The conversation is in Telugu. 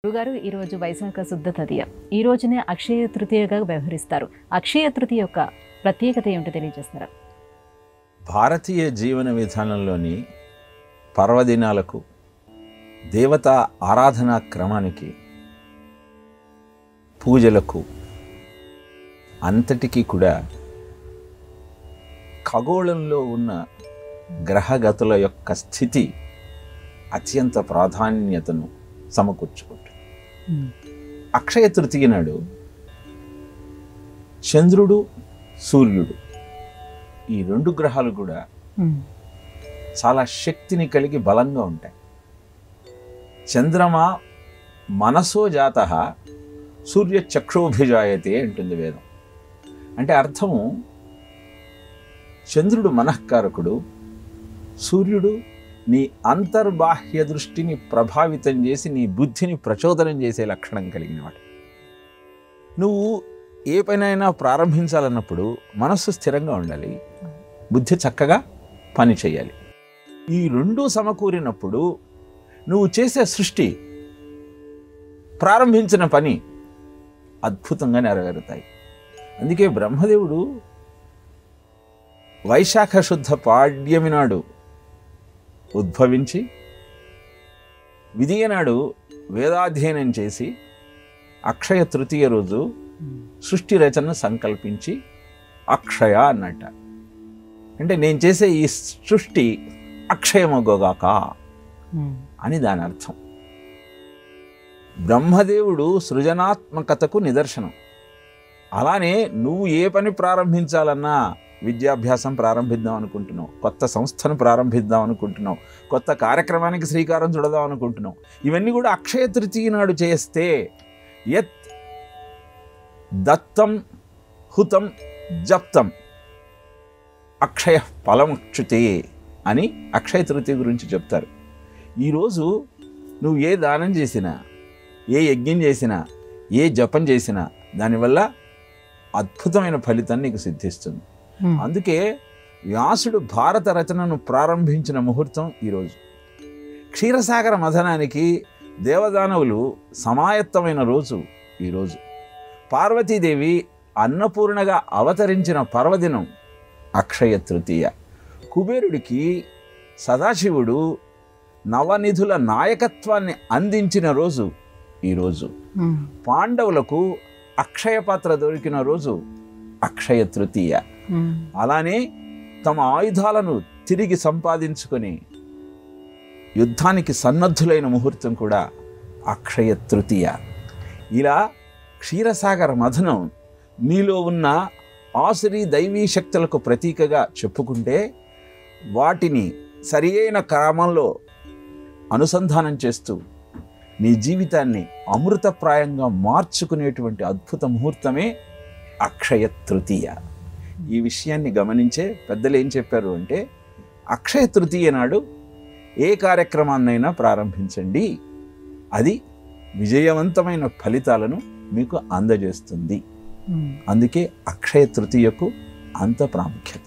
గురుగారు ఈరోజు వైశాఖ శుద్ధ తదియ ఈ రోజునే అక్షయ తృతీయగా వ్యవహరిస్తారు. అక్షయ తృతీయ యొక్క ప్రత్యేకత ఏమిటో తెలియజేస్తారా? భారతీయ జీవన విధానంలోని పర్వదినాలకు, దేవతా ఆరాధనా క్రమానికి, పూజలకు అంతటికీ కూడా ఖగోళంలో ఉన్న గ్రహగతుల యొక్క స్థితి అత్యంత ప్రాధాన్యతను సమకూర్చుకుంటుంది. అక్షయ తృతీయ నాడు చంద్రుడు, సూర్యుడు ఈ రెండు గ్రహాలు కూడా చాలా శక్తిని కలిగి బలంగా ఉంటాయి. చంద్రమా మనసో జాతః సూర్య చక్షోభిజాయతే అంటుంది వేదం. అంటే అర్థము, చంద్రుడు మనఃకారకుడు, సూర్యుడు నీ అంతర్బాహ్య దృష్టిని ప్రభావితం చేసి నీ బుద్ధిని ప్రచోదనం చేసే లక్షణం కలిగినవాడు. నువ్వు ఏ పనైనా ప్రారంభించాలన్నప్పుడు మనస్సు స్థిరంగా ఉండాలి, బుద్ధి చక్కగా పని చేయాలి. ఈ రెండూ సమకూరినప్పుడు నువ్వు చేసే సృష్టి, ప్రారంభించిన పని అద్భుతంగా నెరవేరుతాయి. అందుకే బ్రహ్మదేవుడు వైశాఖ శుద్ధ పాడ్యమి నాడు ఉద్భవించి విదియ నాడు వేదాధ్యయనం చేసి అక్షయ తృతీయ రోజు సృష్టి రచనను సంకల్పించి అక్షయ అన్నట్ట. అంటే నేను చేసే ఈ సృష్టి అక్షయమగోగాక అని దాని అర్థం. బ్రహ్మదేవుడు సృజనాత్మకతకు నిదర్శనం. అలానే నువ్వు ఏ పని ప్రారంభించాలన్నా, విద్యాభ్యాసం ప్రారంభిద్దాం అనుకుంటున్నావు, కొత్త సంస్థను ప్రారంభిద్దాం అనుకుంటున్నావు, కొత్త కార్యక్రమానికి శ్రీకారం చుడదాం అనుకుంటున్నావు, ఇవన్నీ కూడా అక్షయ తృతీయ నాడు చేస్తే యత్ దత్తం హుతం జప్తం అక్షయ ఫలముచ్యుతే అని అక్షయ తృతీయ గురించి చెప్తారు. ఈరోజు నువ్వు ఏ దానం చేసినా, ఏ యజ్ఞం చేసినా, ఏ జపం చేసినా దానివల్ల అద్భుతమైన ఫలితం నీకు సిద్ధిస్తుంది. అందుకే వ్యాసుడు భారత రచనను ప్రారంభించిన ముహూర్తం ఈరోజు. క్షీరసాగర మథనానికి దేవదానవులు సమాయత్తమైన రోజు ఈరోజు. పార్వతీదేవి అన్నపూర్ణగా అవతరించిన పర్వదినం అక్షయ తృతీయ. కుబేరుడికి సదాశివుడు నవనిధుల నాయకత్వాన్ని అందించిన రోజు ఈరోజు. పాండవులకు అక్షయ పాత్ర దొరికిన రోజు అక్షయ తృతీయ. అలానే తమ ఆయుధాలను తిరిగి సంపాదించుకొని యుద్ధానికి సన్నద్ధులైన ముహూర్తం కూడా అక్షయ తృతీయ. ఇలా క్షీరసాగర మథనం నీలో ఉన్న ఆసురీ దైవీ శక్తులకు ప్రతీకగా చెప్పుకుంటే, వాటిని సరి అయిన క్రమంలో అనుసంధానం చేస్తూ నీ జీవితాన్ని అమృతప్రాయంగా మార్చుకునేటువంటి అద్భుత ముహూర్తమే అక్షయ తృతీయ. ఈ విషయాన్ని గమనించే పెద్దలు ఏం చెప్పారు అంటే, అక్షయ తృతీయ నాడు ఏ కార్యక్రమాన్నైనా ప్రారంభించండి, అది విజయవంతమైన ఫలితాలను మీకు అందజేస్తుంది. అందుకే అక్షయ తృతీయకు అంత ప్రాముఖ్యత.